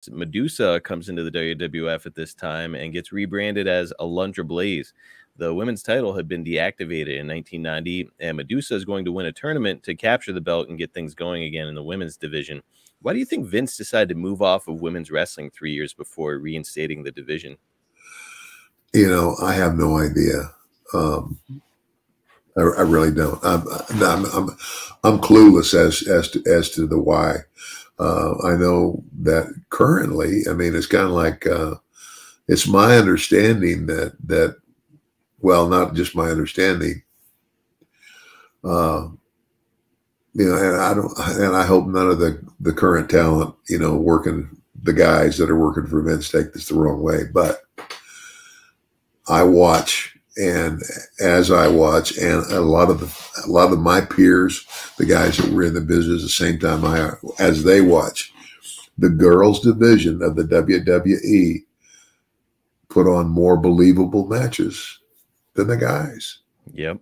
Medusa comes into the WWF at this time and gets rebranded as Alundra Blaze. The women's title had been deactivated in 1990, and Medusa is going to win a tournament to capture the belt and get things going again in the women's division. Why do you think Vince decided to move off of women's wrestling 3 years before reinstating the division? I have no idea. I really don't. I'm clueless as to the why. I know that currently, I mean, it's kind of like it's my understanding that well, not just my understanding. And I hope none of the current talent, the guys that are working for Vince take this the wrong way. But I watch, and as I watch, and a lot of my peers, the guys that were in the business at the same time as they watch, the girls division of the WWE put on more believable matches than the guys. Yep.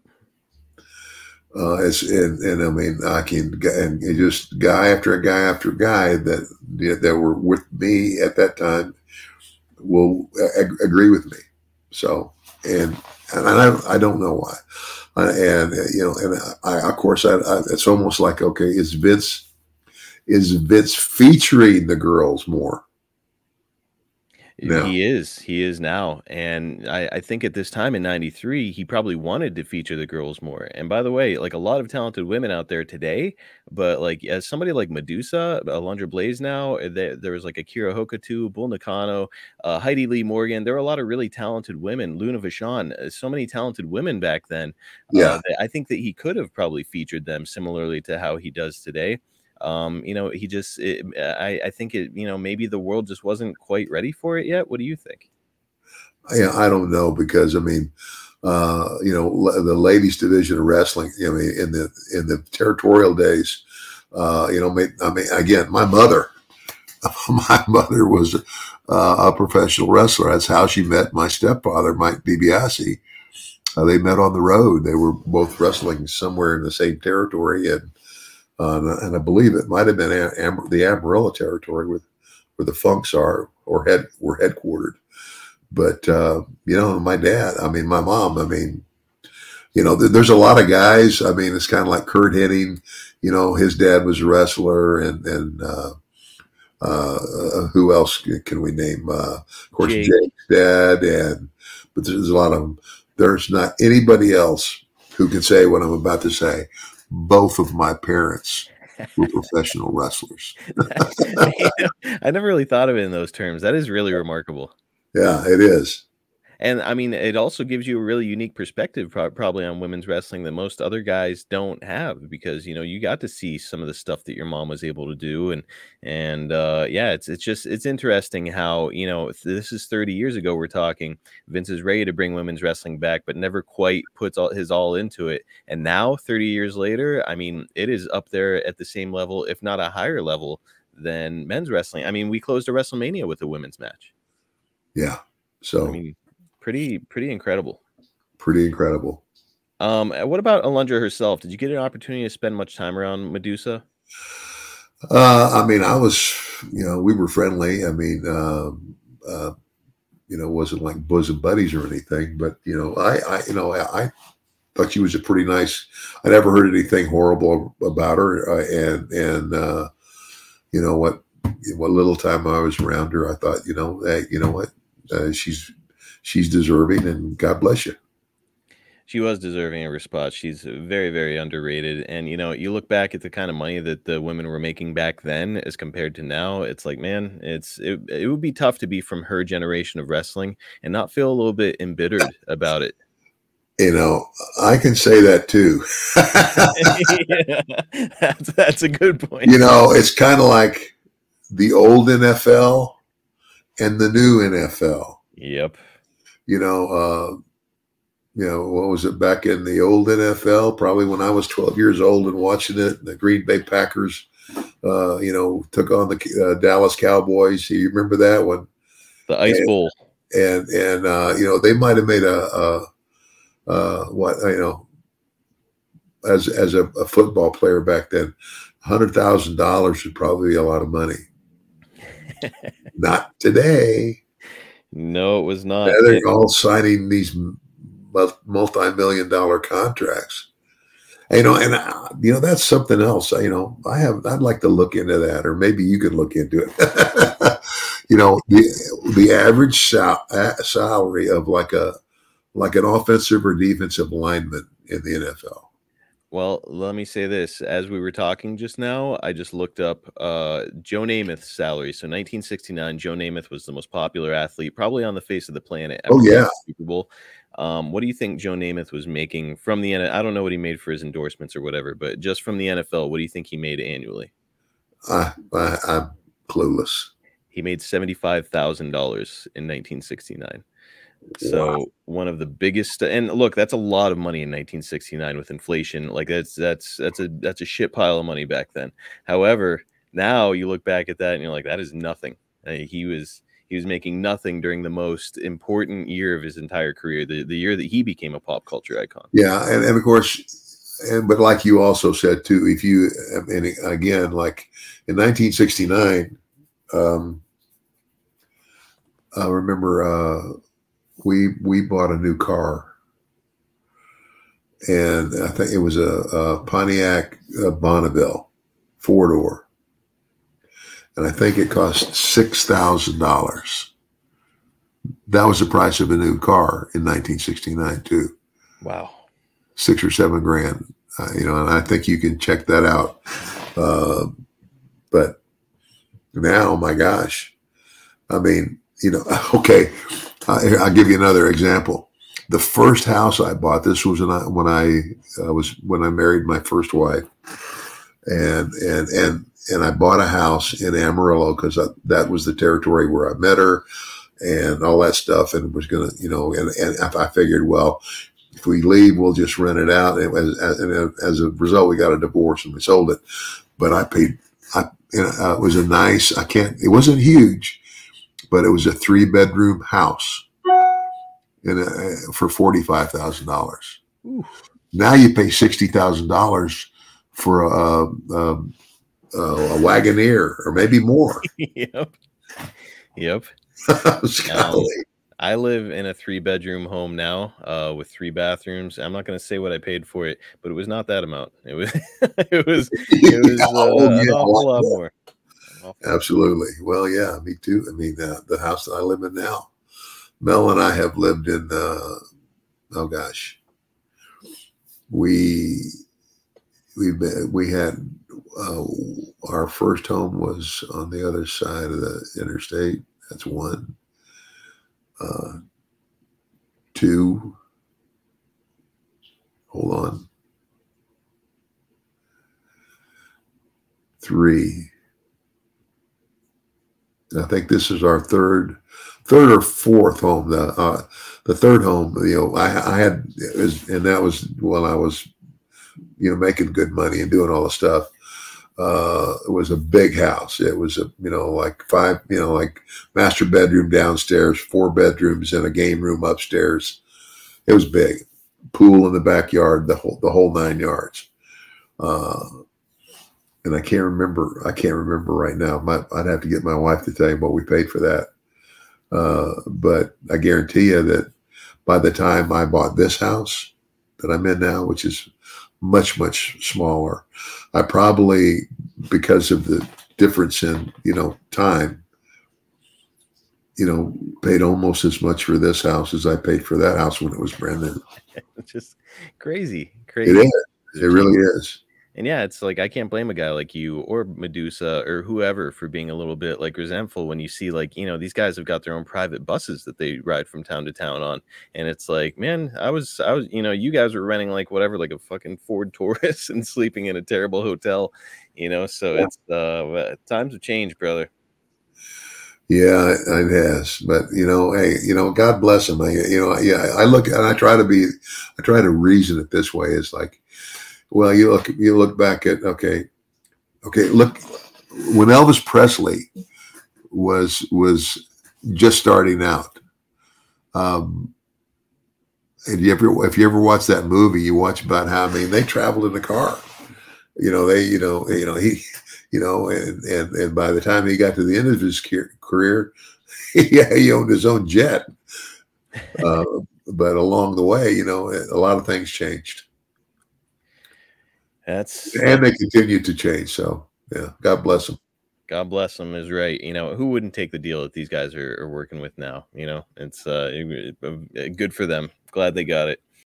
And I mean, just guy after guy after guy that were with me at that time will agree with me. So, and I don't know why. Of course, it's almost like, okay, is Vince featuring the girls more? No. He is now. And I think at this time in 93, he probably wanted to feature the girls more. And by the way, like a lot of talented women out there today, but like as somebody like Medusa, Alundra Blaze now, there was like Akira Hokuto, Bull Nakano, Heidi Lee Morgan. There were a lot of really talented women, Luna Vachon, so many talented women back then. Yeah. I think that he could have probably featured them similarly to how he does today. I think maybe the world just wasn't quite ready for it yet. What do you think? Yeah, I don't know, because I mean, the ladies division of wrestling, I mean, in the territorial days, again, my mother was a professional wrestler. That's how she met my stepfather, Mike DiBiase. They met on the road. They were both wrestling somewhere in the same territory, and I believe it might have been the Amarillo territory where the Funks were headquartered. But my dad, I mean, my mom, I mean, there's a lot of guys. I mean, it's kind of like Kurt Hennig. His dad was a wrestler, and who else can we name? Of course, Jake's dad, but there's a lot of them. There's not anybody else who can say what I'm about to say. Both of my parents were professional wrestlers. I never really thought of it in those terms. That is really remarkable. Yeah, it is. And I mean, it also gives you a really unique perspective probably on women's wrestling that most other guys don't have, because, you got to see some of the stuff that your mom was able to do. And yeah, it's interesting how, this is 30 years ago. We're talking Vince is ready to bring women's wrestling back, but never quite puts his all into it. And now 30 years later, I mean, it is up there at the same level, if not a higher level than men's wrestling. I mean, we closed a WrestleMania with a women's match. Yeah. So, I mean, pretty incredible. Pretty incredible. What about Alundra herself? Did you get an opportunity to spend much time around Medusa? I mean, we were friendly. I mean, wasn't like bosom buddies or anything, but I thought she was a pretty nice. I never heard anything horrible about her, and what little time I was around her, I thought, hey, you know what, she's deserving, and God bless you. She was deserving of her spot. She's very, very underrated. And, you look back at the kind of money that the women were making back then as compared to now, it's like, man, it would be tough to be from her generation of wrestling and not feel a little bit embittered about it. I can say that too. Yeah, that's a good point. It's kind of like the old NFL and the new NFL. Yep. What was it back in the old NFL? Probably when I was 12 years old and watching it, the Green Bay Packers, took on the Dallas Cowboys. You remember that one? The Ice Bowl. And they might have made as a football player back then, $100,000 would probably be a lot of money. Not today. No, it was Now not. they're all signing these multi-million dollar contracts. And that's something else. I'd like to look into that, or maybe you could look into it. The average salary of like an offensive or defensive lineman in the NFL. Well, let me say this. As we were talking just now, I just looked up Joe Namath's salary. So 1969, Joe Namath was the most popular athlete probably on the face of the planet, Oh ever to win yeah, a Super Bowl. What do you think Joe Namath was making from the NFL? I don't know what he made for his endorsements or whatever, but just from the NFL, what do you think he made annually? I'm clueless. He made $75,000 in 1969. Wow. So one of the biggest, and look, that's a lot of money in 1969 with inflation. Like that's a shit pile of money back then. However, now you look back at that and you're like, that is nothing. He was making nothing during the most important year of his entire career, the year that he became a pop culture icon. Yeah, and of course, but like you also said too, and again, like in 1969, I remember we bought a new car, and I think it was a Pontiac Bonneville 4-door, and I think it cost $6,000. That was the price of a new car in 1969 too. Wow. 6 or 7 grand, and I think you can check that out. But now, my gosh, I mean, okay, I'll give you another example. The first house I bought, this was when I married my first wife, and I bought a house in Amarillo because that was the territory where I met her and all that stuff, and was gonna, and I figured, well, if we leave, we'll just rent it out. And as a result, we got a divorce and we sold it. But it was a nice, it wasn't huge, but it was a 3-bedroom house for $45,000. Now you pay $60,000 for a Wagoneer, or maybe more. Yep. I live in a 3-bedroom home now with 3 bathrooms. I'm not going to say what I paid for it, but it was not that amount. It was an awful lot more. Absolutely. Well, yeah, me too. I mean, the house that I live in now, Mel and I have lived in. Oh gosh, we had our first home was on the other side of the interstate. That's one. 2. Hold on. 3. I think this is our third or fourth home. The third home, I had, and that was when I was, making good money and doing all the stuff. It was a big house. It was like 5, like master bedroom downstairs, 4 bedrooms, and a game room upstairs. It was big. Pool in the backyard, the whole 9 yards. And I can't remember right now. I'd have to get my wife to tell you what we paid for that. But I guarantee you that by the time I bought this house that I'm in now, which is much, much smaller, I probably, because of the difference in, time, paid almost as much for this house as I paid for that house when it was brand new. It's just crazy. It is. It really is. And yeah, it's like, I can't blame a guy like you or Medusa or whoever for being a little bit like resentful when you see like, these guys have got their own private buses that they ride from town to town on. And it's like, man, I was, you guys were renting like whatever, like a fucking Ford Taurus and sleeping in a terrible hotel, so yeah. It's times have changed, brother. Yeah, it has. But hey, God bless him. I look and I try to reason it this way. It's like, well, you look back at look, when Elvis Presley was just starting out. If you ever watch that movie, you watch about how they traveled in the car. and by the time he got to the end of his career, yeah, he owned his own jet. Uh, but along the way, a lot of things changed, That and they continue to change. So, yeah, God bless them. God bless them is right. Who wouldn't take the deal that these guys are working with now? It's good for them. Glad they got it.